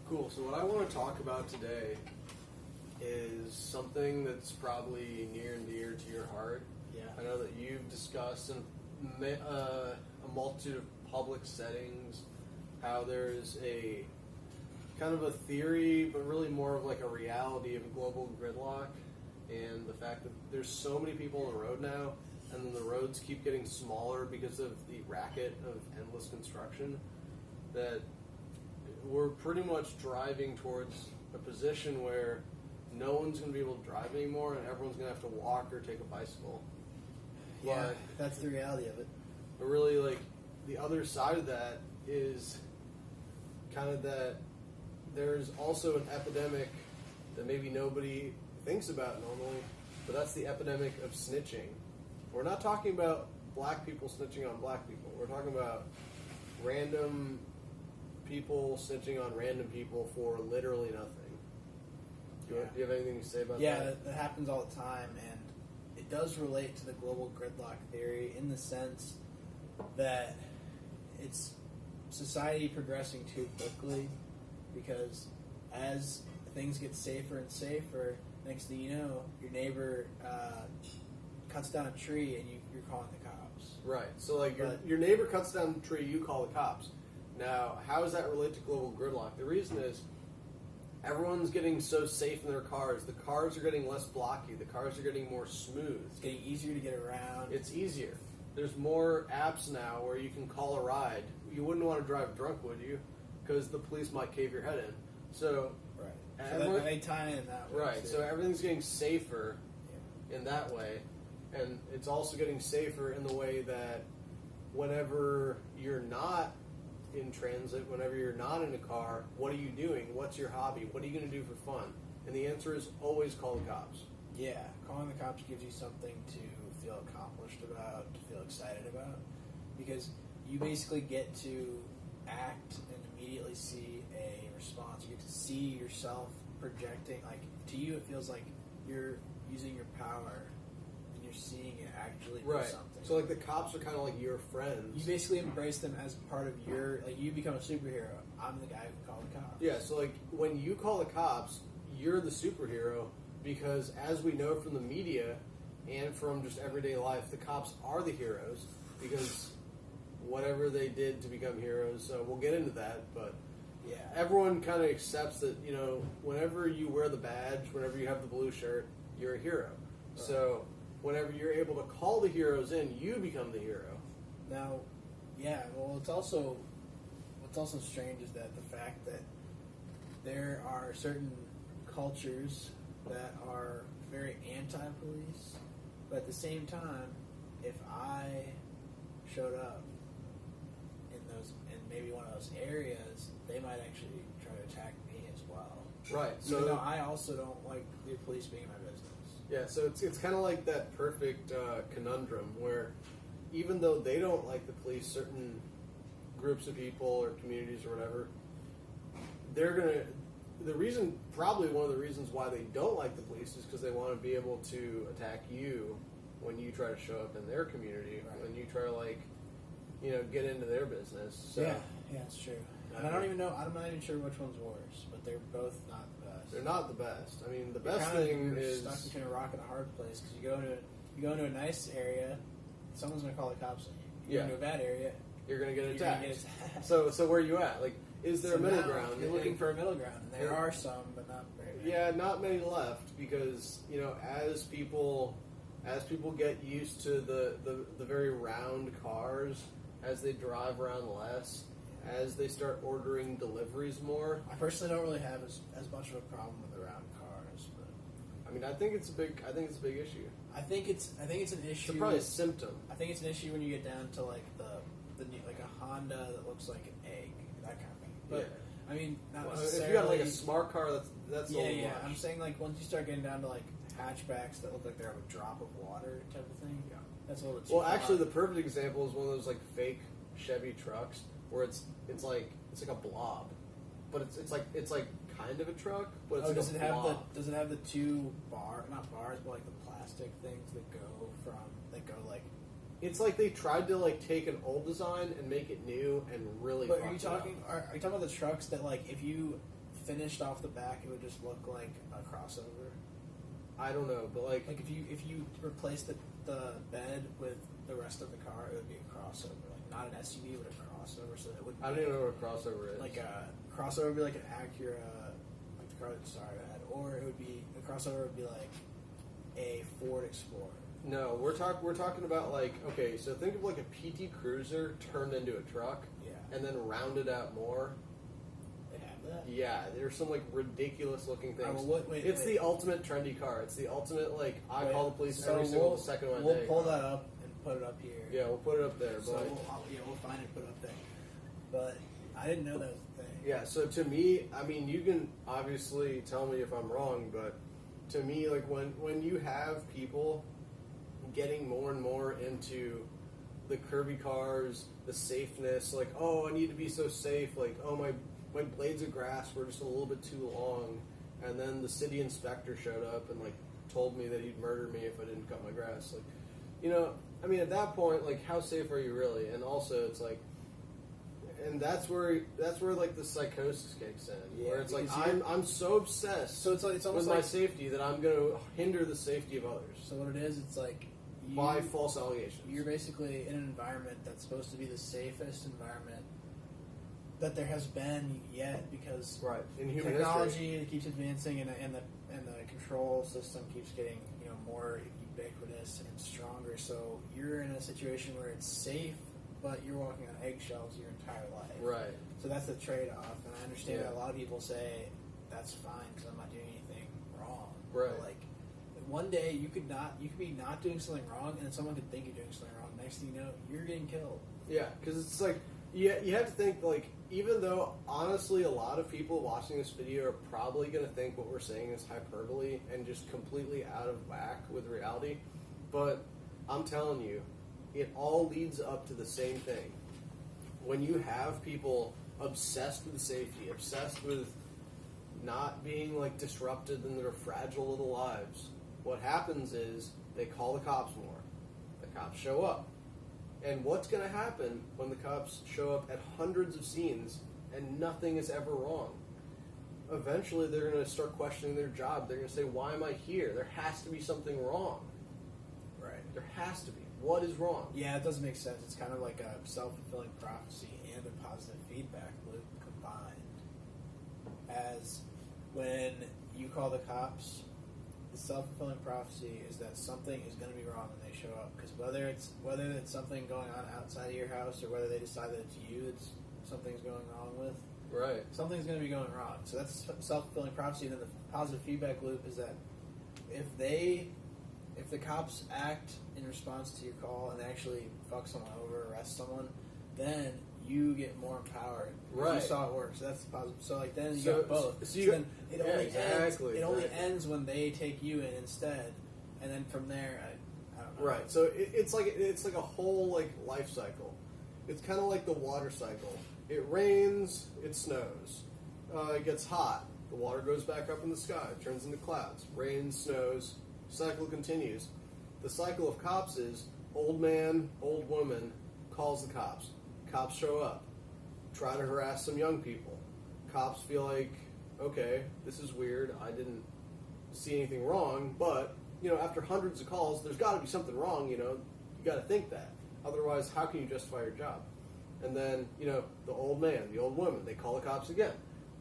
Cool. So what I want to talk about today is something that's probably near and dear to your heart. Yeah. I know that you've discussed in a multitude of public settings how there's a kind of a theory, but really more of like a reality of global gridlock, and the fact that there's so many people on the road now, and then the roads keep getting smaller because of the racket of endless construction, that we're pretty much driving towards a position where no one's going to be able to drive anymore, and everyone's going to have to walk or take a bicycle. Yeah, But, that's the reality of it. but really, like, the other side of that is kind of that there's also an epidemic that maybe nobody thinks about normally, but that's the epidemic of snitching. We're not talking about black people snitching on black people. We're talking about random people snitching on random people for literally nothing. Do you have anything to say about Yeah, that? that happens all the time, and it does relate to the global gridlock theory in the sense that it's society progressing too quickly, because as things get safer and safer, next thing you know, your neighbor cuts down a tree and you're calling the cops. Right. So, like, But- your neighbor cuts down a tree, you call the cops. Now, how does that relate to global gridlock? The reason is everyone's getting so safe in their cars. The cars are getting less blocky. The cars are getting more smooth. It's getting easier to get around. It's easier. There's more apps now where you can call a ride. You wouldn't want to drive drunk, would you? Because the police might cave your head in. So, right. So everyone- that they tie in that way. right. too. So everything's getting safer Yeah. in that way, and it's also getting safer in the way that whenever you're not in transit, whenever you're not in a car, what are you doing? What's your hobby? What are you going to do for fun? And the answer is always call the cops. Yeah, calling the cops gives you something to feel accomplished about, to feel excited about, because you basically get to act and immediately see a response. You get to see yourself projecting. Like, to you, it feels like you're using your power and you're seeing it actually do Right. something. So, like, the cops are kind of like your friends. You basically embrace them as part of your, like, you become a superhero. I'm the guy who called the cops. Yeah, so, like, when you call the cops, you're the superhero, because as we know from the media and from just everyday life, the cops are the heroes, because whatever they did to become heroes, so we'll get into that, but Yeah. everyone kind of accepts that, you know, whenever you wear the badge, whenever you have the blue shirt, you're a hero. Right. So whenever you're able to call the heroes in, you become the hero. Now, yeah, well, what's also strange is that the fact that there are certain cultures that are very anti-police, but at the same time, if I showed up in maybe one of those areas, they might actually try to attack me as well. Right. So So I also don't like the police being in my business. yeah, so it's kind of like that perfect conundrum where even though they don't like the police, certain groups of people or communities or whatever, they're gonna. Probably one of the reasons why they don't like the police is because they want to be able to attack you when you try to show up in their community, Right. when you try to, like, you know, get into their business. So Yeah, it's true. And I don't even know. I'm not even sure which one's worse, but they're both not the best. they're not the best. I mean, the You're best kind of- thing you're is stuck between a rock and a hard place, because you go into a nice area, someone's gonna call the cops on you. You Yeah. go into a bad area, you're gonna get you're gonna attacked. get attacked. So where are you at? Like, is there So a middle now ground? You're looking And- for a middle ground, and there Yeah. are some, but not very many. Yeah, not many left, because, you know, as people get used to the very round cars, as they drive around less, as they start ordering deliveries more. I personally don't really have as much of a problem with the round cars, but I mean, I think it's a big issue. I think it's an issue. It's probably a symptom. I think it's an issue when you get down to like the new, like a Honda that looks like an egg, that kind of thing. But Yeah. I mean, not Well, if necessarily. you got like a smart car, that's a Yeah, little yeah. much. I'm saying like once you start getting down to like hatchbacks that look like they're a drop of water type of thing. Yeah. That's a little bit too Well, far. actually, the perfect example is one of those like fake Chevy trucks where it's like a blob, but it's like kind of a truck, but it's like does a it have blob. the two not bars, but like the plastic things that go like. It's like they tried to like take an old design and make it new and really. But are you fucked it up. talking? Are you talking about the trucks that like if you finished off the back, it would just look like a crossover. I don't know, but like Like if you replace the bed with the rest of the car, it would be a crossover. Like not an SUV, but a crossover. So it would. I don't even know what a crossover is. Like a crossover would be like an Acura, like the car that Sarah had, or it would be a crossover would be like a Ford Explorer. No, we're talking about like, okay, so think of like a PT Cruiser turned into a truck, Yeah, and then rounded out more. they have that. Yeah, there's some like ridiculous looking things. Wait, it's wait. the ultimate trendy car. It's the ultimate like I Wait, call the police so every single second of my We'll day. pull that up and put it up here. Yeah, we'll put it up there. So But we'll find it, and put it up there. But I didn't know that was a thing. yeah, so to me, I mean, you can obviously tell me if I'm wrong, but to me, like when you have people getting more and more into the curvy cars, the safeness, like, oh, I need to be so safe, like, oh, my blades of grass were just a little bit too long, and then the city inspector showed up and like told me that he'd murder me if I didn't cut my grass. Like, you know, I mean, at that point, like, how safe are you really? And also, it's like, and that's where like the psychosis kicks in, Yeah, where it's like because I'm so obsessed So it's with almost my like safety that I'm going to hinder the safety of others so what it is. It's like by false allegations. you're basically in an environment that's supposed to be the safest environment that there has been yet because right in human technology history. keeps advancing and the control system keeps getting more ubiquitous and stronger. So you're in a situation where it's safe, but you're walking on eggshells your entire life. Right. So that's the trade-off, and I understand Yeah. that a lot of people say that's fine because I'm not doing anything wrong. Right. But like one day you could be not doing something wrong, and then someone could think you're doing something wrong. Next thing you know, you're getting killed. Yeah, because it's like you have to think like even though honestly a lot of people watching this video are probably going to think what we're saying is hyperbole and just completely out of whack with reality, but I'm telling you, it all leads up to the same thing. When you have people obsessed with safety, obsessed with not being like disrupted in their fragile little lives, what happens is they call the cops more. The cops show up. And what's going to happen when the cops show up at hundreds of scenes and nothing is ever wrong? Eventually, they're going to start questioning their job. They're going to say, why am I here? There has to be something wrong. Right. There has to be. What is wrong? Yeah, it doesn't make sense. It's kind of like a self-fulfilling prophecy and a positive feedback loop combined. As when you call the cops, the self-fulfilling prophecy is that something is going to be wrong when they show up. Because whether it's something going on outside of your house or whether they decide that it's you that something's going wrong with, Right. something's going to be going wrong. So that's self-fulfilling prophecy. And then the positive feedback loop is that if the cops act in response to your call and actually fuck someone over, arrest someone, then you get more empowered. Right. You saw it work, so that's the positive. So like then you So- got both. so you- then it yeah, only exactly, ends. It only exactly. ends when they take you in instead, and then from there, I don't know. Right. So it's like a whole like life cycle. It's kind of like the water cycle. It rains, it snows. It gets hot. The water goes back up in the sky, turns into clouds. Rains, snows. Cycle continues. The cycle of cops is old man, old woman calls the cops. Cops show up, try to harass some young people. Cops feel like, okay, this is weird. I didn't see anything wrong, but after hundreds of calls, there's got to be something wrong. You got to think that. Otherwise, how can you justify your job? And then, the old man, the old woman, they call the cops again.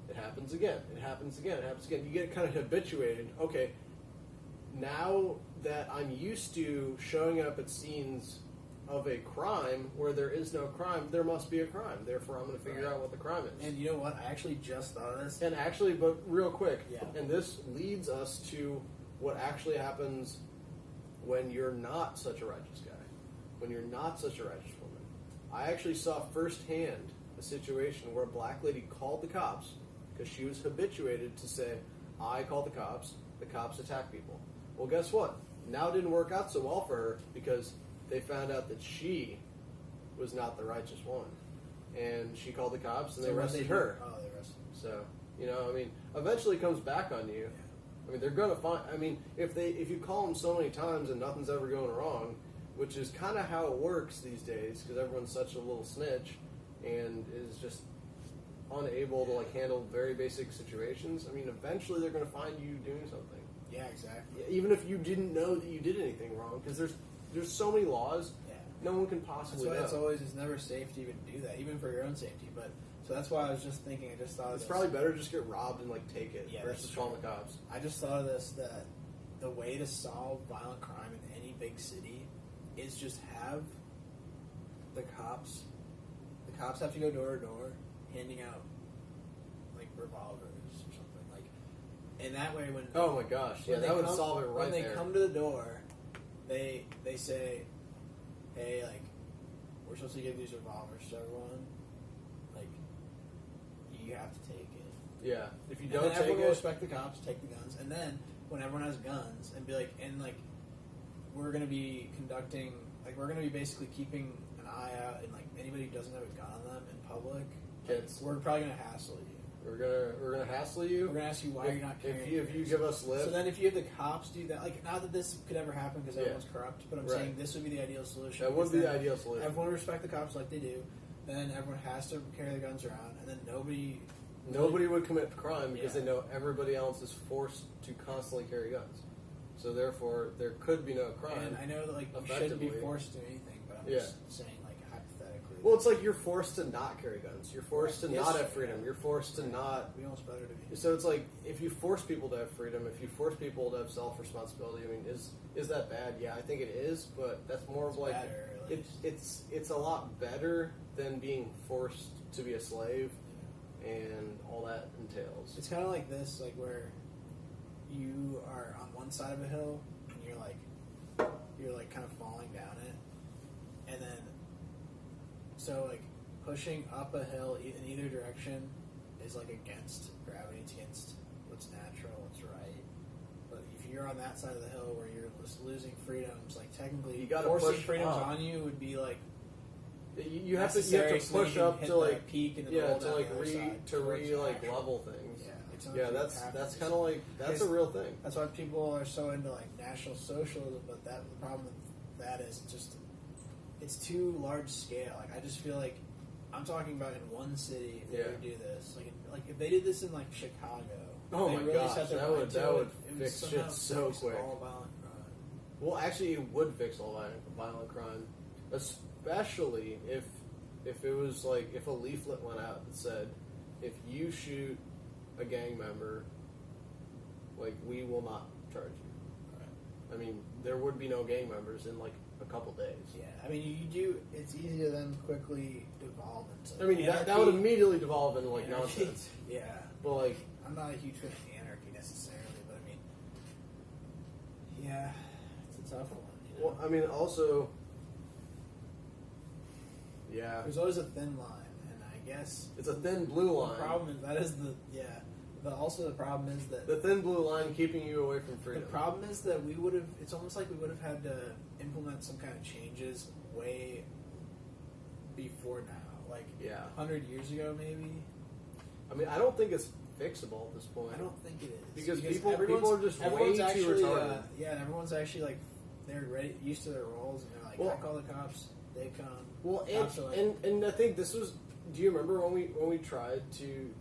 It happens again. It happens again. It happens again. You get kind of habituated. Okay, now that I'm used to showing up at scenes of a crime where there is no crime, there must be a crime. Therefore, I'm going to figure out what the crime is. And you know what? I actually just thought of this. And actually, but real quick, Yeah. and this leads us to what actually happens when you're not such a righteous guy, when you're not such a righteous woman. I actually saw firsthand a situation where a black lady called the cops because she was habituated to say, I call the cops attack people. Well, guess what? Now it didn't work out so well for her because they found out that she was not the righteous one. And she called the cops and they So what arrested do? her. Oh, they arrested. So, eventually it comes back on you. I mean, they're going to find, if you call them so many times and nothing's ever going wrong, which is kind of how it works these days because everyone's such a little snitch and is just unable to like handle very basic situations, I mean, eventually they're going to find you doing something. Yeah, exactly. Yeah, even if you didn't know that you did anything wrong, because there's so many laws, Yeah. no one can That's possibly why know. it's never safe to even do that, even for your own safety. But so that's why I was just thinking. I just thought of It's this. probably better to just get robbed and like take it Yeah, versus that's calling the cops. I just thought of this, that the way to solve violent crime in any big city is just have the cops. The cops have to go door to door, handing out like revolvers or something like. And that way, when Oh my gosh, yeah, when they that would come- solve it right when they there. come to the door, they say, "Hey, like, we're supposed to give these revolvers to everyone. Like, you have to take it." Yeah, if you And don't then take everyone will it, respect the cops, take the guns, and then when everyone has guns, and be like, we're gonna be conducting, like, we're gonna be basically keeping an eye out, and like anybody who doesn't have a gun on them in public, like, Kids. we're probably gonna hassle you. we're gonna hassle you. We're gonna ask you why you're not carrying. if you yours. give us lip. So then, if you have the cops do that, like, not that this could ever happen because Yeah. everyone's corrupt, but I'm Right. saying this would be the ideal solution. That would because be the then ideal solution. Everyone would respect the cops like they do. Then everyone has to carry their guns around, and then Nobody would commit crime because Yeah. they know everybody else is forced to constantly carry guns. So therefore, there could be no crime. And I know that like you shouldn't be effectively. forced to do anything, but I'm Yeah. just saying like hypothetically. Well, it's like you're forced to not carry guns. You're forced to Yes. not have freedom. You're forced to not. It'd be almost better to be. So it's like if you force people to have freedom, if you force people to have self responsibility, I mean, is that bad? Yeah, I think it is, but that's more of It's like better, at it's a lot better than being forced to be a slave and all that entails. It's kind of like this, like where you are on one side of a hill and you're like kind of falling down it, and then so like pushing up a hill in either direction is like against gravity. It's against what's natural, what's right. But if you're on that side of the hill where you're just losing freedoms, like technically You gotta forcing push freedoms up. on you would be like You have to necessary so push you can up hit to the like peak and then yeah roll to down like the other side towards actual- level things. Yeah, like sometimes Yeah, you that's have to that's do kind of like that's a Yes. real thing. That's why people are so into like National Socialism, but the problem with that is just it's too large scale. Like I just feel like I'm talking about in one city if they Yeah. would do this. Like if they did this in like Chicago, Oh they my really gosh, set their that mind would- to that it, would it fix somehow shit so fix quick. all violent crime. Well, actually, it would fix all violent crime, especially if it was like if a leaflet went out that said, if you shoot a gang member, like we will not charge you. I mean, there would be no gang members in like a couple days. Yeah, I mean you do. It's easy to then quickly devolve into. I mean, that would anarchy. immediately devolve into like Anarchy. nonsense. Yeah, But like, I'm not a huge fan of anarchy necessarily, but I mean, yeah, it's a tough one. You know? well, I mean, also, yeah, There's always a thin line, and I guess it's a thin blue the line. problem is that is the yeah. But also the problem is that The thin blue line keeping you away from the freedom. problem is that we would have. It's almost like we would have had to implement some kind of changes way before now, like Yeah. 100 years ago, maybe. I mean, I don't think it's fixable at this point. I don't think it is Because people everyone's- are just way everyone's too actually, retarded. yeah, and everyone's actually like they're ready, used to their roles, and they're like, Well- I call the cops, they come. Well, Cops are like- and I think this was. Do you remember when we tried to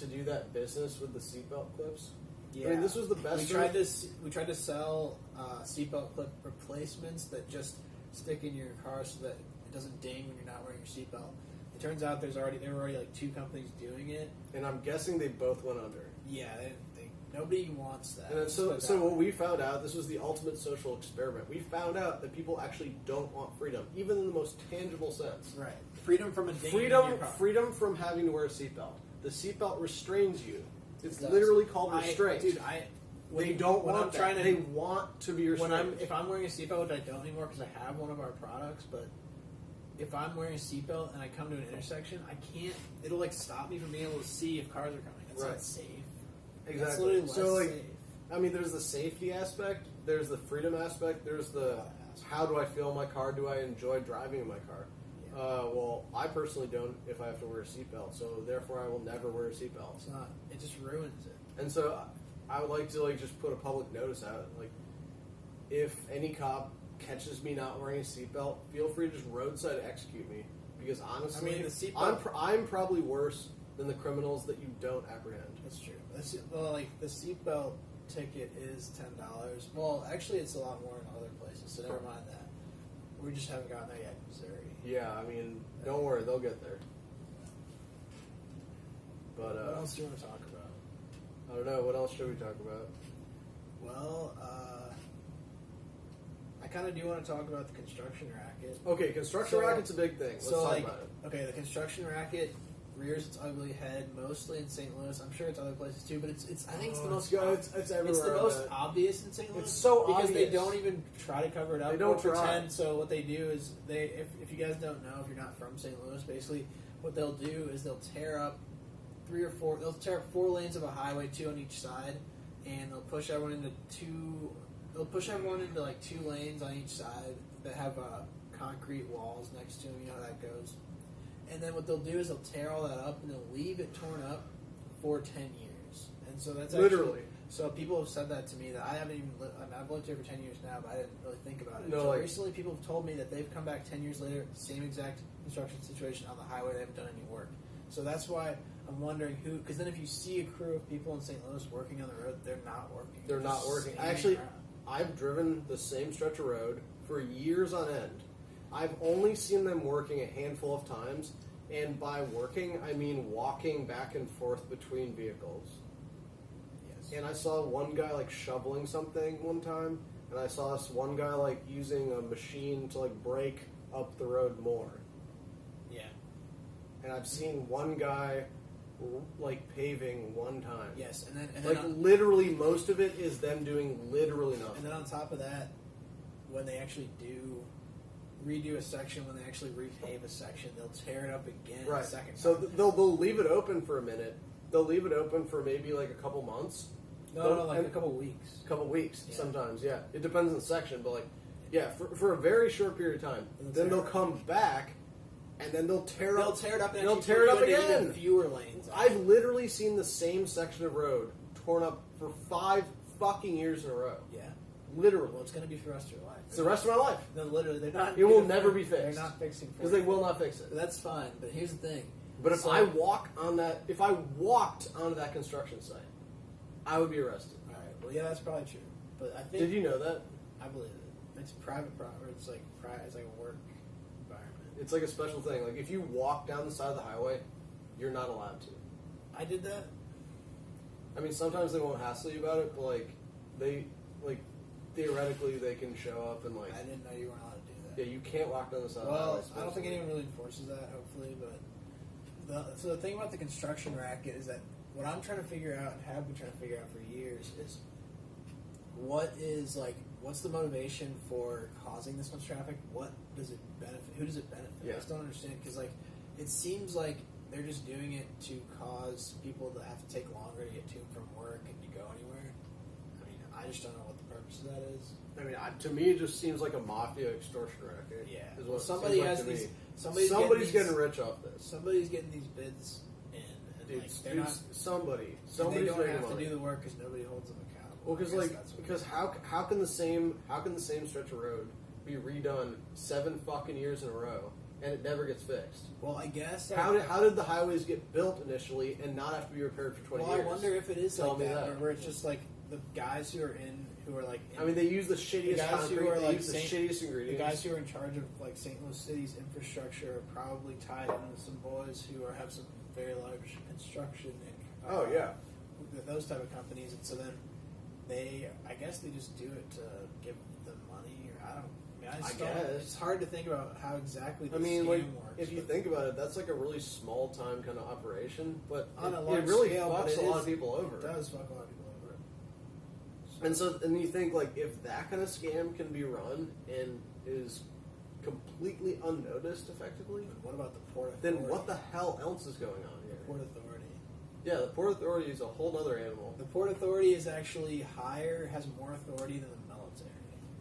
do that business with the seatbelt clips? Yeah. I mean, this was the best. We tried to sell seatbelt clip replacements that just stick in your car so that it doesn't ding when you're not wearing your seatbelt. It turns out there were already like 2 companies doing it. and I'm guessing they both went under. Yeah, nobody wants that. And then Let's put it so that what way. we found out, this was the ultimate social experiment. We found out that people actually don't want freedom, even in the most tangible sense. right freedom from a ding in your car. Freedom from having to wear a seatbelt. The seatbelt restrains you. It's It does. literally called restraint. When They don't when want I'm that. trying to They want to be restrained. if I'm wearing a seatbelt, which I don't anymore because I have one of our products, but if I'm wearing a seatbelt and I come to an intersection, I can't. It'll like stop me from being able to see if cars are coming. That's Right. not safe. That's Exactly. literally less So, like, safe. I mean, there's the safety aspect, there's the freedom aspect, there's the how do I feel in my car? Do I enjoy driving in my car? Yeah. Well, I personally don't if I have to wear a seatbelt, so therefore I will never wear a seatbelt. It's not. It just ruins it. And so I would like to like just put a public notice out, like if any cop catches me not wearing a seatbelt, feel free to just roadside execute me because honestly, I mean, the seatbelt- I'm probably worse than the criminals that you don't apprehend. That's true. Well, like the seatbelt ticket is $10. Well, actually, it's a lot more in other places. So never mind that. We just haven't gotten there yet in Missouri. Yeah, I mean, don't worry, they'll get there. But what else do you want to talk about? I don't know. What else should we talk about? Well, I kind of do want to talk about the construction racket. Okay, construction So- racket's a big thing. Let's so, talk like, about it. okay, the construction racket rears its ugly head mostly in St. Louis. I'm sure it's other places too, but it's I think it's the most It's everywhere. it's the I most bet. obvious in St. Louis. It's so because they obvious. don't even try to cover it up. They don't or try. pretend. So what they do is if you guys don't know, if you're not from St. Louis, basically what they'll do is they'll tear up they'll tear up 4 lanes of a highway, 2 on each side, and they'll push everyone into 2 like 2 lanes on each side that have concrete walls next to them. You know how that goes. And then what they'll do is they'll tear all that up and they'll leave it torn up for 10 years. And so that's Literally. So people have said that to me that I haven't even I've lived here for 10 years now, but I didn't really think about it. No, so like- recently people have told me that they've come back 10 years later, same exact construction situation on the highway, they haven't done any work. So that's why I'm wondering who, because then if you see a crew of people in St. Louis working on the road, they're not working. They're not just working. standing Actually, around. I've driven the same stretch of road for years on end. I've only seen them working a handful of times, and by working, I mean walking back and forth between vehicles. Yes. And I saw one guy like shoveling something one time, and I saw this one guy like using a machine to like break up the road more. Yeah. And I've seen one guy like paving one time. Yes, and then Like literally, most of it is them doing literally And nothing. then on top of that, when they actually do redo a section, when they actually repave a section, they'll tear it up again Right. a second So time. they'll leave it open for a minute. They'll leave it open for maybe like a couple months, no, like and- a couple weeks. a couple weeks Yeah. sometimes. Yeah, it depends on the section, but like yeah, for a very short period of time. And Then tear they'll it. come back, and then they'll tear They'll up. tear it up and They'll actually tear it put up you into again. even fewer lanes. I've literally seen the same section of road torn up for 5 fucking years in a row. Yeah. Literally, Well, it's going to be for the rest of your life. it's the rest of my life No, literally, they're not. It will gonna never fix- be fixed. They're not fixing for because you. they will not fix it. That's fine, but here's the thing. But if So- I walk on that, if I walked onto that construction site, I would be arrested. All right. Well, yeah, that's probably true. But I think Did you know that? I believe it. It's private property. It's like it's like a work environment. It's like a special thing. Like if you walk down the side of the highway, you're not allowed to. I did that. I mean, sometimes they won't hassle you about it, but they theoretically they can show up and I didn't know you weren't allowed to do that. yeah, you can't walk down the side of the highway. Well, I don't think supposedly. anyone really enforces that, hopefully, but so the thing about the construction racket is that what I'm trying to figure out and have been trying to figure out for years is what's the motivation for causing this much traffic? What does it benefit? Who does it benefit? Yeah. I just don't understand because it seems like they're just doing it to cause people to have to take longer to get to and from work and to go anywhere. I mean, I just don't know what the purpose of that is. I mean, to me, it just seems like a mafia extortion racket. Yeah. is Well, what it somebody seems like has to me. these. Somebody's getting rich off this. Somebody's getting these bids in, and Dude, they're not. somebody. And they Somebody's don't making have money. to do the work because nobody holds them accountable. Well, I guess that's what because how can the same stretch of road be redone 7 fucking years in a row and it never gets fixed? Well, I guess. How did the highways get built initially and not have to be repaired for 20 Well, years? I wonder if it is Tell like me that, that. where it's just like the guys who are like. I mean, they use the shittiest guys who concrete. are They like use the Saint- shittiest the ingredients. guys who are in charge of like St. Louis City's infrastructure are probably tied in with some boys who have some very large construction and Oh, yeah. those type of companies, and so then I guess they just do it to give them money, or I don't. I mean, I don't- guess. it's hard to think about how exactly the I mean, scam like, works. if you but- think about it, that's like a really small time kind of operation, but On a it large really scale, but fucks it a lot is- of people over. it does fuck a lot of people over. And you think like if that kind of scam can be run and is completely unnoticed effectively, But what about the Port Authority? then what the hell else is going on here? Port Authority? Yeah, the Port Authority is a whole other animal. The Port Authority is actually has more authority than the military.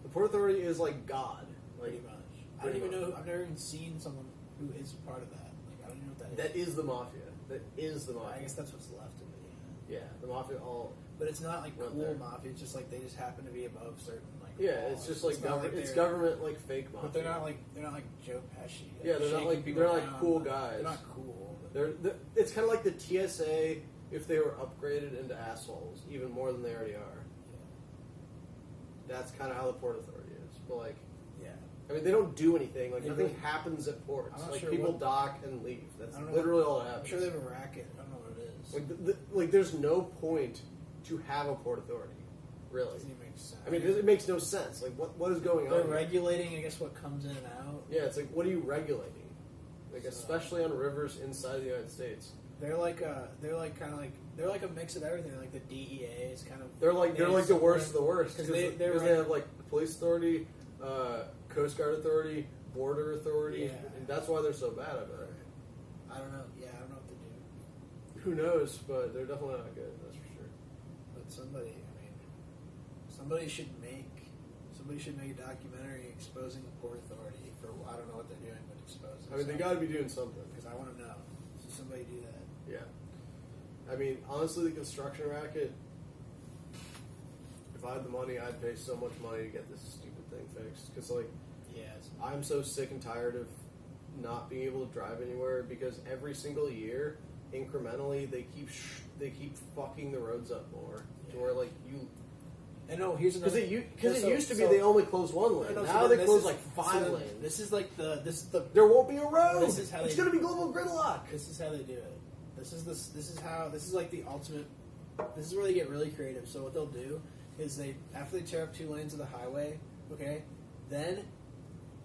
The Port Authority is like God. Like Pretty much. I don't pretty even much. know. I've never even seen someone who is part of that. Like I don't even know what that is. that is the mafia. That is the I mafia. guess that's what's left of it. Yeah, the mafia all. But it's not like Went cool there. mafia. It's just like they just happen to be above certain like. Yeah, laws. it's just like not government. It's they're- government like fake mafia. But they're not like Joe Pesci. Yeah, they're not shaking like- people they're not like down. cool guys. They're not cool. But It's kind of like the TSA if they were upgraded into assholes, even more than they already are. That's kind of how the Port Authority is. But like, Yeah. I mean, they don't do anything. Like They nothing really- happens at ports. I'm not Like sure people what- dock and leave. That's I don't know literally all that I'm happens. sure they have a racket. I don't know what it is. Like there's no point to have a Port Authority, It really. doesn't even make sense. I mean, it makes no sense. Like what is going they're on? regulating, I guess, what comes in and out. Yeah, it's like what are you regulating? Like So- especially on rivers inside the United States. They're like a mix of everything. Like the DEA is kind of They're like the worst of the worst 'Cause because they're they have like police authority, Coast Guard authority, border authority, Yeah. and that's why they're so bad at it. I don't know. Yeah, I don't know what to do. Who knows? But they're definitely not good. That's for sure. But somebody should make a documentary exposing the Port Authority for I don't know what they're doing, but exposing. I mean, they got to be doing something. because I want to know. So somebody do that. Yeah. I mean, honestly, the construction racket. If I had the money, I'd pay so much money to get this stupid thing fixed. Because like, Yeah, it's, I'm so sick and tired of not being able to drive anywhere because every single year, incrementally, they keep fucking the roads up more to Yeah. where like you. and no, here's another. Because it so- used to be so- they only closed one lane. No, so Now then they this close is- like so 5 then lanes. This is the There won't be a road. This is how it's they- going to be global gridlock. This is how they do it. This is like the ultimate. This is where they get really creative. So what they'll do is after they tear up 2 lanes of the highway, okay, then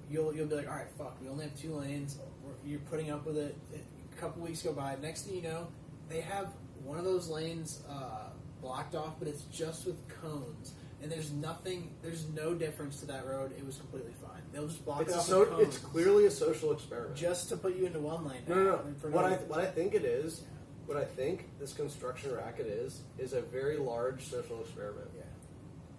you'll be like, all right, fuck, we only have 2 lanes. You're putting up with it. A couple weeks go by. Next thing you know, they have one of those lanes blocked off, but it's just with cones. And there's no difference to that road. It was completely fine. They'll just block it off with cones. It's clearly a social experiment. just to put you into one lane. No, now. no, no. And for What I think it is, what I think this construction racket is a very large social experiment Yeah.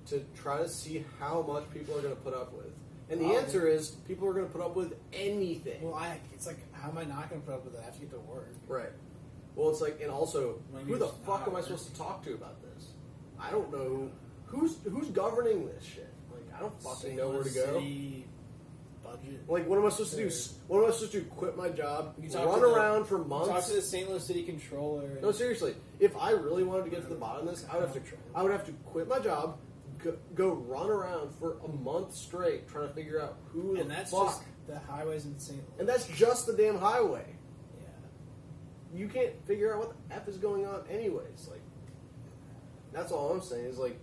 to try to see how much people are going to put up with. And the Oh, answer is people are going to put up with anything. Well, it's like, how am I not going to put up with it? I have to get to work. Right. Well, it's like, and also, Maybe who the it's fuck not am I work. supposed to talk to about this? I don't know who's governing this shit. Like, I don't fucking know where to go. City budget. Like, what am I supposed to do? What am I supposed to do? Quit my job, You talk run to the- around for Talk months? to the St. Louis City Controller. And No, seriously. If I really wanted to get to the bottom of this, I would have to quit my job, go run around for a month straight trying to figure out who the and that's fuck. just the highways in St. Louis. And that's just the damn highway. Yeah. You can't figure out what the f is going on, anyways. Like, that's all I'm saying is like,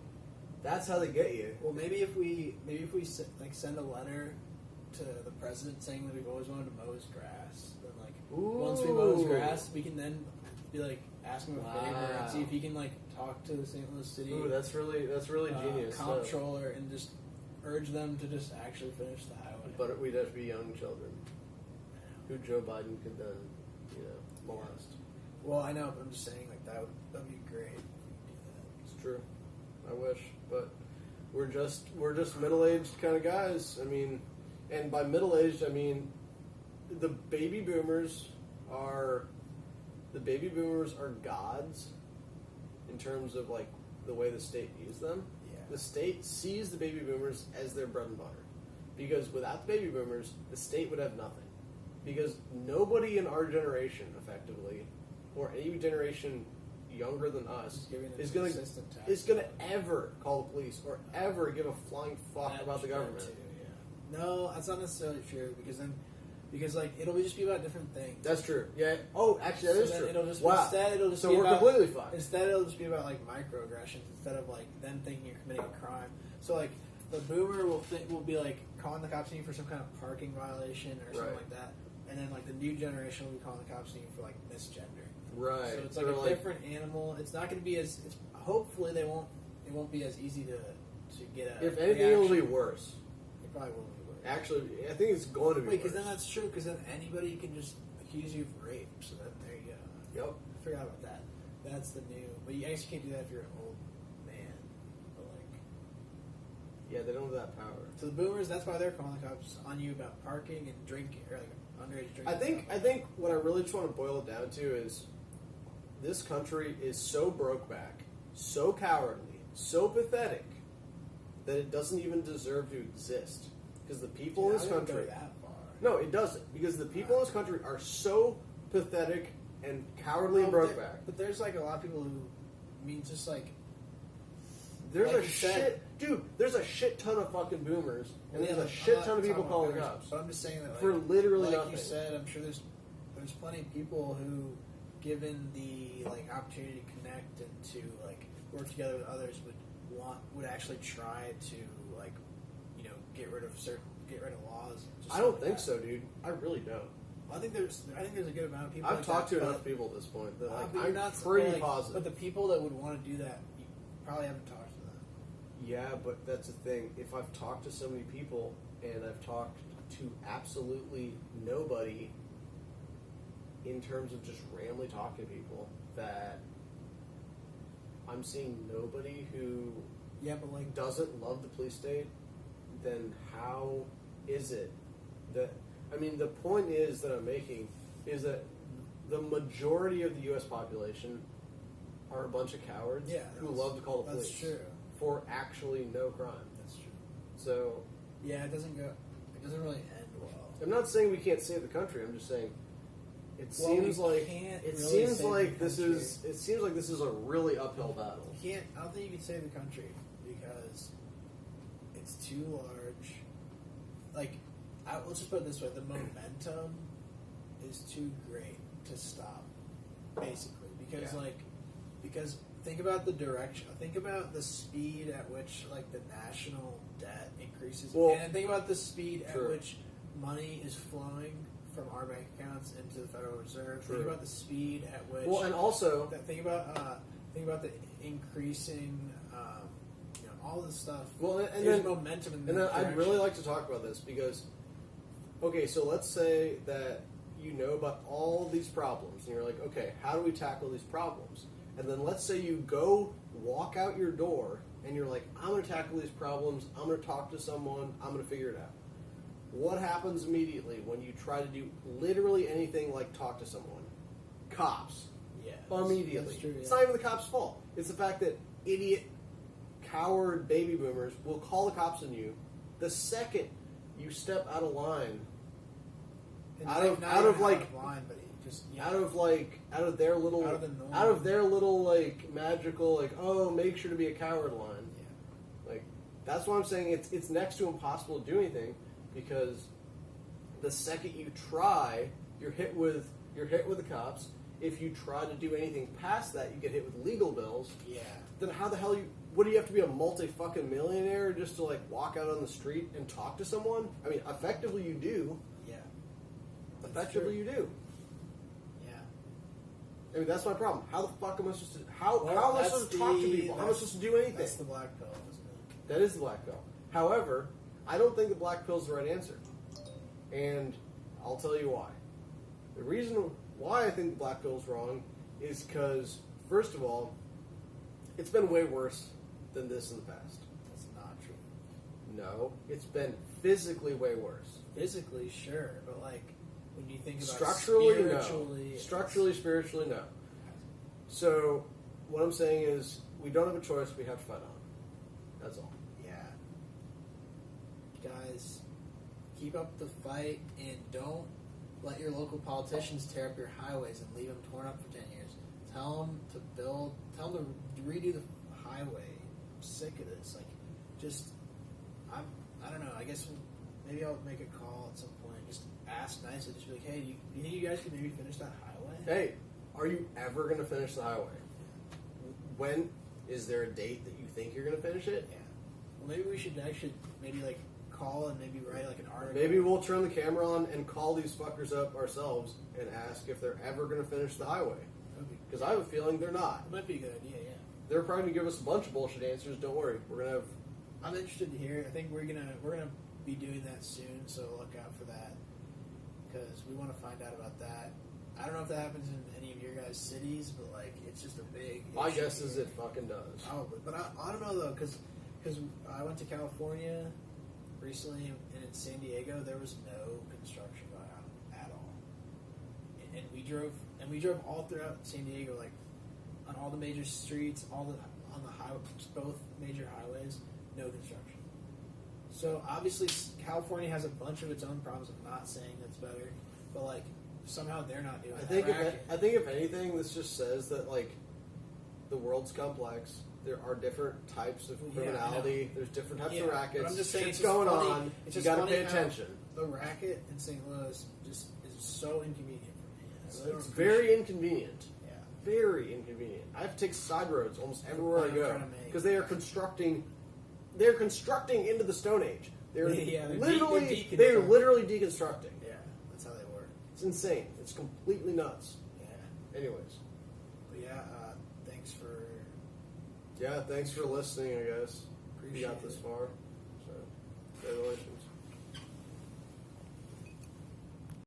that's how they get you. Well, maybe if we send a letter to the president saying that we've always wanted to mow his grass, then like once we mow his Ooh. grass, we can then be like ask him a favor Wow. and see if he can like talk to the St. Louis City Ooh, that's really genius. stuff. comptroller and just urge them to just actually finish the highway. But we'd have to be young children who Joe Biden could then, molest. Well, I know, but I'm just saying like that'd be great if we could It's true. I wish, but we're just middle-aged kind of guys. I mean, and by middle-aged, I mean the baby boomers are gods in terms of like the way the state views them. Yeah. The state sees the baby boomers as their bread and butter, because without the baby boomers, the state would have nothing. Because nobody in our generation, effectively, or any generation younger than us, Just giving them is going consistent tax is going dollars. to ever call the police or ever give a flying fuck That's about the true, government. too, yeah. No, that's not necessarily true because like it'll just be about different things. That's true. Yeah. Oh, actually, that So is then true. It'll just Wow. instead it'll just So be we're about, completely fucked. Instead, it'll just be about like microaggressions instead of like them thinking you're committing a crime. So like the boomer will be like calling the cops on you for some kind of parking violation or something Right. like that, and then like the new generation will be calling the cops on you for like misgendering. Right. So it's They're like a different animal. It's not going to be as. Hopefully, it won't be as easy to get a. If anything, it'll be reaction. worse. It probably will be worse. Actually, I think it's going to be Wait, worse. because then that's true. Because then anybody can just accuse you of rape. So then there you go. Yep. I forgot about that. That's the new. But you actually can't do that if you're an old man. But like, Yeah, they don't have that power. so the boomers, that's why they're calling the cops on you about parking and drinking or like underage drinking. I think what I really just want to boil it down to is this country is so broke back, so cowardly, so pathetic that it doesn't even deserve to exist. Because the people in this country, that far. no, it doesn't. Because the people in this country are so pathetic and cowardly and Well, broke back. But there's like a lot of people who, I mean, just like There's like a you said- shit, dude. There's a shit ton of fucking boomers, and yeah, there's a I'm shit not ton of people talking calling about cops But I'm just saying that for literally like nothing. you said, I'm sure there's plenty of people who, given the like opportunity to connect and to like work together with others, would actually try to like get rid of laws. just I don't like think that. so, dude. I really don't. I think there's a good amount of people. I've like talked that, to but- enough people at this point that like, but you're I'm not pretty like, positive. But the people that would want to do that, you probably haven't talked to them. Yeah, but that's the thing. If I've talked to so many people and I've talked to absolutely nobody in terms of just randomly talking to people, that I'm seeing nobody who Yeah, but like doesn't love the police state, then how is it that, I mean, the point is that I'm making is that the majority of the U.S. population are a bunch of cowards Yeah, who that's- love to call the that's police true. for actually no crime. That's true. So Yeah, it doesn't really end well. I'm not saying we can't save the country. I'm just saying it Well, seems we like can't it really seems save like the this country. is a really uphill battle. You can't. I don't think you can save the country because it's too large. Like, let's just put it this way: the momentum is too great to stop. Basically, because Yeah. because think about the direction. Think about the speed at which like the national debt increases, Well, and think about the speed at true. which money is flowing from our bank accounts into the Federal Reserve. True. Think about the speed at which. Well, and also Think about the increasing, all this stuff. well, and There's then momentum in and the then I'd really like to talk about this because okay, so let's say that you know about all these problems and you're like, okay, how do we tackle these problems? And then let's say you go walk out your door and you're like, I'm going to tackle these problems. I'm going to talk to someone. I'm going to figure it out. What happens immediately when you try to do literally anything like talk to someone? Cops. Yeah, Immediately. That's true, It's yeah. not even the cops' fault. It's the fact that idiot, coward baby boomers will call the cops on you the second you step out of line, And out not of- even out of, like- line, but just out of their little Out of the norm. out of their little like magical like, oh, make sure to be a coward line. yeah. Like that's why I'm saying it's next to impossible to do anything because the second you try, you're hit with the cops. If you try to do anything past that, you get hit with legal bills. Yeah. Then how the hell what do you have to be a fucking millionaire just to like walk out on the street and talk to someone? I mean, effectively you do. Yeah. Effectively you do. Yeah. I mean, that's my problem. How the fuck am I supposed to how Well, am I that's supposed to talk to the- people? How am I supposed to do anything? That's the black pill, isn't it? That is the black pill. However, I don't think the black pill is the right answer. And I'll tell you why. The reason why I think the black pill is wrong is because, first of all, it's been way worse than this in the past. That's not true. No, it's been physically way worse. Physically, sure, but like when you think about Structurally, spiritually, no. Structurally, spiritually, no. So, what I'm saying is, we don't have a choice. We have to fight on. That's all. yeah. Guys, keep up the fight and don't let your local politicians tear up your highways and leave them torn up for 10 years. Tell them to redo the highway. I'm sick of this. Like, I don't know. I guess maybe I'll make a call at some point. Just ask nicely. Just be like, hey, do you think you guys can maybe finish that highway? Hey, are you ever going to finish the highway? When is there a date that you think you're going to finish it? Yeah. Well, maybe we should actually maybe like call and maybe write like an article. Maybe we'll turn the camera on and call these fuckers up ourselves and ask if they're ever going to finish the highway. Because I have a feeling they're not. It might be a good idea. Yeah. They're probably going to give us a bunch of bullshit answers. Don't worry, we're going to have. I'm interested to hear. I think we're gonna be doing that soon, so look out for that because we want to find out about that. I don't know if that happens in any of your guys' cities, but like it's just a big. My issue guess is here. it fucking does. Probably, but I don't know though because I went to California recently and in San Diego there was no construction going on at all, and we drove all throughout San Diego, like on all the major streets, on the highway, both major highways, no construction. So obviously California has a bunch of its own problems. I'm not saying that's better, but like somehow they're not doing I that. think Racket. if anything, this just says that like the world's complex. There are different types of Well, yeah, I criminality. There's different types Yeah, of but rackets. I'm just saying Shit's it's just going funny- on. it's You just got to funny pay how attention. The racket in St. Louis just is so inconvenient for me. I really don't It's appreciate very it. inconvenient. Yeah. Very inconvenient. I have to take side roads almost everywhere I I'm go trying to make- because they are constructing. They're constructing into the Stone Age. They're Yeah, they're literally deconstructing. they're literally deconstructing. Yeah, that's how they work. It's insane. It's completely nuts. Yeah. Anyways, But yeah, thanks for yeah. Thanks for listening. I guess you appreciate got this it. far. So, congratulations.